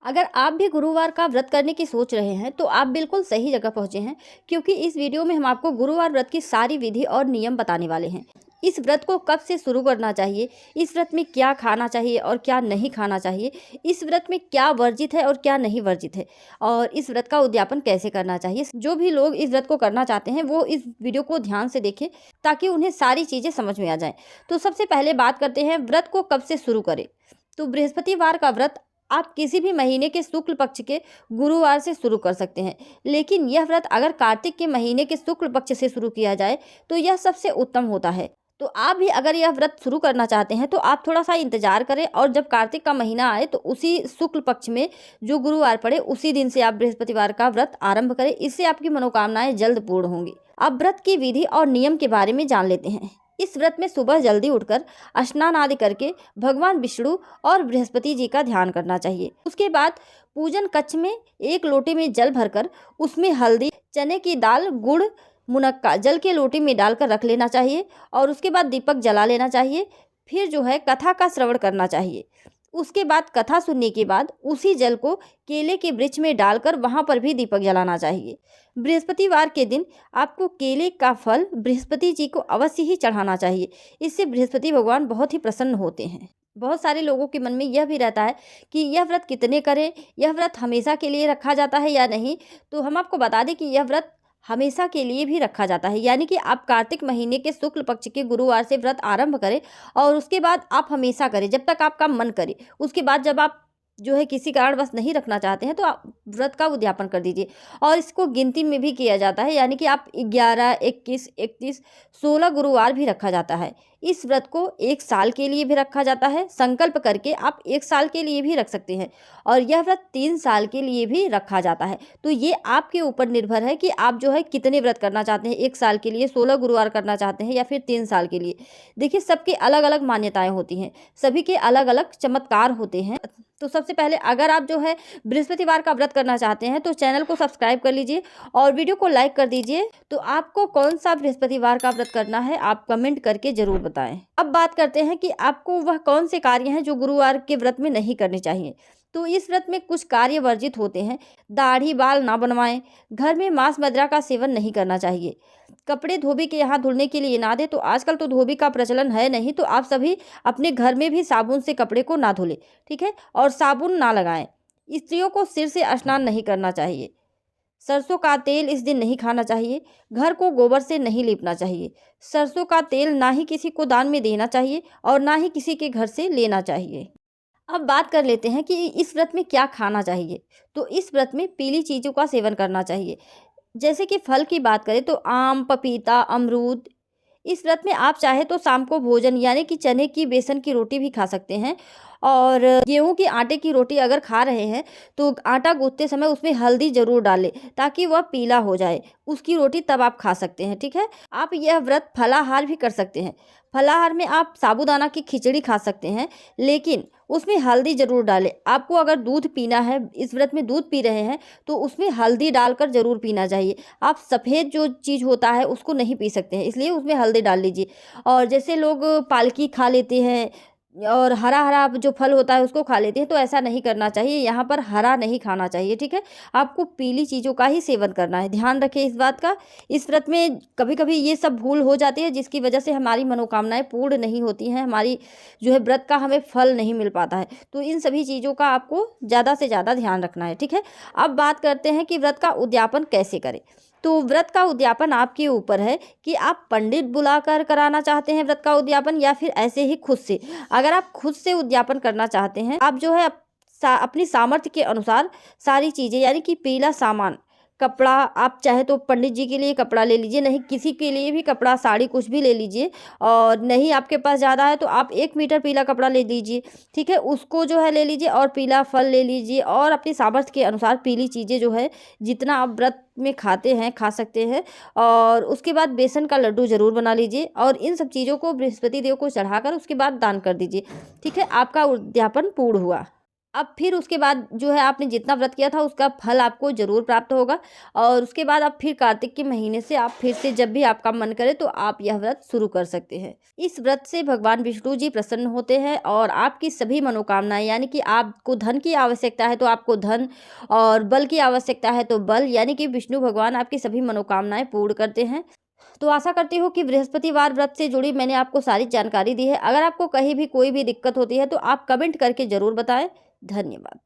अगर आप भी गुरुवार का व्रत करने की सोच रहे हैं तो आप बिल्कुल सही जगह पहुंचे हैं, क्योंकि इस वीडियो में हम आपको गुरुवार व्रत की सारी विधि और नियम बताने वाले हैं। इस व्रत को कब से शुरू करना चाहिए, इस व्रत में क्या खाना चाहिए और क्या नहीं खाना चाहिए, इस व्रत में क्या वर्जित है और क्या नहीं वर्जित है, और इस व्रत का उद्यापन कैसे करना चाहिए। जो भी लोग इस व्रत को करना चाहते हैं वो इस वीडियो को ध्यान से देखें ताकि उन्हें सारी चीज़ें समझ में आ जाएं। तो सबसे पहले बात करते हैं व्रत को कब से शुरू करें। तो बृहस्पतिवार का व्रत आप किसी भी महीने के शुक्ल पक्ष के गुरुवार से शुरू कर सकते हैं, लेकिन यह व्रत अगर कार्तिक के महीने के शुक्ल पक्ष से शुरू किया जाए तो यह सबसे उत्तम होता है। तो आप भी अगर यह व्रत शुरू करना चाहते हैं तो आप थोड़ा सा इंतजार करें, और जब कार्तिक का महीना आए तो उसी शुक्ल पक्ष में जो गुरुवार पड़े उसी दिन से आप बृहस्पतिवार का व्रत आरंभ करें। इससे आपकी मनोकामनाएं जल्द पूर्ण होंगी। अब व्रत की विधि और नियम के बारे में जान लेते हैं। इस व्रत में सुबह जल्दी उठकर स्नान आदि करके भगवान विष्णु और बृहस्पति जी का ध्यान करना चाहिए। उसके बाद पूजन कक्ष में एक लोटे में जल भरकर उसमें हल्दी, चने की दाल, गुड़, मुनक्का जल के लोटे में डालकर रख लेना चाहिए, और उसके बाद दीपक जला लेना चाहिए। फिर जो है कथा का श्रवण करना चाहिए। उसके बाद कथा सुनने के बाद उसी जल को केले के वृक्ष में डालकर वहां पर भी दीपक जलाना चाहिए। बृहस्पतिवार के दिन आपको केले का फल बृहस्पति जी को अवश्य ही चढ़ाना चाहिए। इससे बृहस्पति भगवान बहुत ही प्रसन्न होते हैं। बहुत सारे लोगों के मन में यह भी रहता है कि यह व्रत कितने करें, यह व्रत हमेशा के लिए रखा जाता है या नहीं। तो हम आपको बता दें कि यह व्रत हमेशा के लिए भी रखा जाता है, यानी कि आप कार्तिक महीने के शुक्ल पक्ष के गुरुवार से व्रत आरंभ करें और उसके बाद आप हमेशा करें जब तक आपका मन करे। उसके बाद जब आप जो है किसी कारणवश नहीं रखना चाहते हैं तो आप व्रत का उद्यापन कर दीजिए। और इसको गिनती में भी किया जाता है, यानी कि आप 11, 21, 31, 16 गुरुवार भी रखा जाता है। इस व्रत को 1 साल के लिए भी रखा जाता है। संकल्प करके आप 1 साल के लिए भी रख सकते हैं, और यह व्रत 3 साल के लिए भी रखा जाता है। तो ये आपके ऊपर निर्भर है कि आप जो है कितने व्रत करना चाहते हैं। 1 साल के लिए 16 गुरुवार करना चाहते हैं या फिर 3 साल के लिए। देखिए, सबकी अलग अलग मान्यताएं होती हैं, सभी के अलग अलग चमत्कार होते हैं। तो सबसे पहले अगर आप जो है बृहस्पतिवार का व्रत करना चाहते हैं तो चैनल को सब्सक्राइब कर लीजिए और वीडियो को लाइक कर दीजिए। तो आपको कौन सा बृहस्पतिवार का व्रत करना है आप कमेंट करके जरूर बताएं। अब बात करते हैं कि आपको वह कौन से कार्य हैं जो गुरुवार के व्रत में नहीं करने चाहिए। तो इस व्रत में कुछ कार्य वर्जित होते हैं। दाढ़ी बाल ना बनवाएं, घर में मांस मदिरा का सेवन नहीं करना चाहिए, कपड़े धोबी के यहाँ धुलने के लिए ना दे। तो आजकल तो धोबी का प्रचलन है नहीं, तो आप सभी अपने घर में भी साबुन से कपड़े को ना धुले, ठीक है, और साबुन ना लगाएं। स्त्रियों को सिर से स्नान नहीं करना चाहिए। सरसों का तेल इस दिन नहीं खाना चाहिए। घर को गोबर से नहीं लीपना चाहिए। सरसों का तेल ना ही किसी को दान में देना चाहिए और ना ही किसी के घर से लेना चाहिए। अब बात कर लेते हैं कि इस व्रत में क्या खाना चाहिए। तो इस व्रत में पीली चीज़ों का सेवन करना चाहिए। जैसे कि फल की बात करें तो आम, पपीता, अमरूद। इस व्रत में आप चाहे तो शाम को भोजन यानी कि चने की बेसन की रोटी भी खा सकते हैं, और गेहूं के आटे की रोटी अगर खा रहे हैं तो आटा गूंथते समय उसमें हल्दी जरूर डालें ताकि वह पीला हो जाए। उसकी रोटी तब आप खा सकते हैं, ठीक है। आप यह व्रत फलाहार भी कर सकते हैं। फलाहार में आप साबूदाना की खिचड़ी खा सकते हैं, लेकिन उसमें हल्दी जरूर डालें। आपको अगर दूध पीना है, इस व्रत में दूध पी रहे हैं तो उसमें हल्दी डालकर जरूर पीना चाहिए। आप सफ़ेद जो चीज़ होता है उसको नहीं पी सकते हैं, इसलिए उसमें हल्दी डाल लीजिए। और जैसे लोग पालकी खा लेते हैं और हरा हरा जो फल होता है उसको खा लेते हैं, तो ऐसा नहीं करना चाहिए। यहाँ पर हरा नहीं खाना चाहिए, ठीक है। आपको पीली चीज़ों का ही सेवन करना है, ध्यान रखें इस बात का। इस व्रत में कभी कभी ये सब भूल हो जाती है जिसकी वजह से हमारी मनोकामनाएं पूर्ण नहीं होती हैं, हमारी जो है व्रत का हमें फल नहीं मिल पाता है। तो इन सभी चीज़ों का आपको ज़्यादा से ज़्यादा ध्यान रखना है, ठीक है। अब बात करते हैं कि व्रत का उद्यापन कैसे करें। तो व्रत का उद्यापन आपके ऊपर है कि आप पंडित बुलाकर कराना चाहते हैं व्रत का उद्यापन या फिर ऐसे ही खुद से। अगर आप खुद से उद्यापन करना चाहते हैं, आप जो है अपनी सामर्थ्य के अनुसार सारी चीज़ें यानी कि पीला सामान, कपड़ा, आप चाहे तो पंडित जी के लिए कपड़ा ले लीजिए, नहीं किसी के लिए भी कपड़ा, साड़ी कुछ भी ले लीजिए, और नहीं आपके पास ज़्यादा है तो आप 1 मीटर पीला कपड़ा ले लीजिए, ठीक है। उसको जो है ले लीजिए और पीला फल ले लीजिए, और अपनी सामर्थ्य के अनुसार पीली चीज़ें जो है जितना आप व्रत में खाते हैं खा सकते हैं। और उसके बाद बेसन का लड्डू ज़रूर बना लीजिए और इन सब चीज़ों को बृहस्पति देव को चढ़ाकर उसके बाद दान कर दीजिए, ठीक है। आपका उद्यापन पूर्ण हुआ। अब फिर उसके बाद जो है आपने जितना व्रत किया था उसका फल आपको ज़रूर प्राप्त होगा। और उसके बाद आप फिर कार्तिक के महीने से आप फिर से जब भी आपका मन करे तो आप यह व्रत शुरू कर सकते हैं। इस व्रत से भगवान विष्णु जी प्रसन्न होते हैं और आपकी सभी मनोकामनाएं, यानी कि आपको धन की आवश्यकता है तो आपको धन, और बल की आवश्यकता है तो बल, यानी कि विष्णु भगवान आपकी सभी मनोकामनाएं पूर्ण करते हैं। तो आशा करती हूँ कि बृहस्पतिवार व्रत से जुड़ी मैंने आपको सारी जानकारी दी है। अगर आपको कहीं भी कोई भी दिक्कत होती है तो आप कमेंट करके ज़रूर बताएं। धन्यवाद।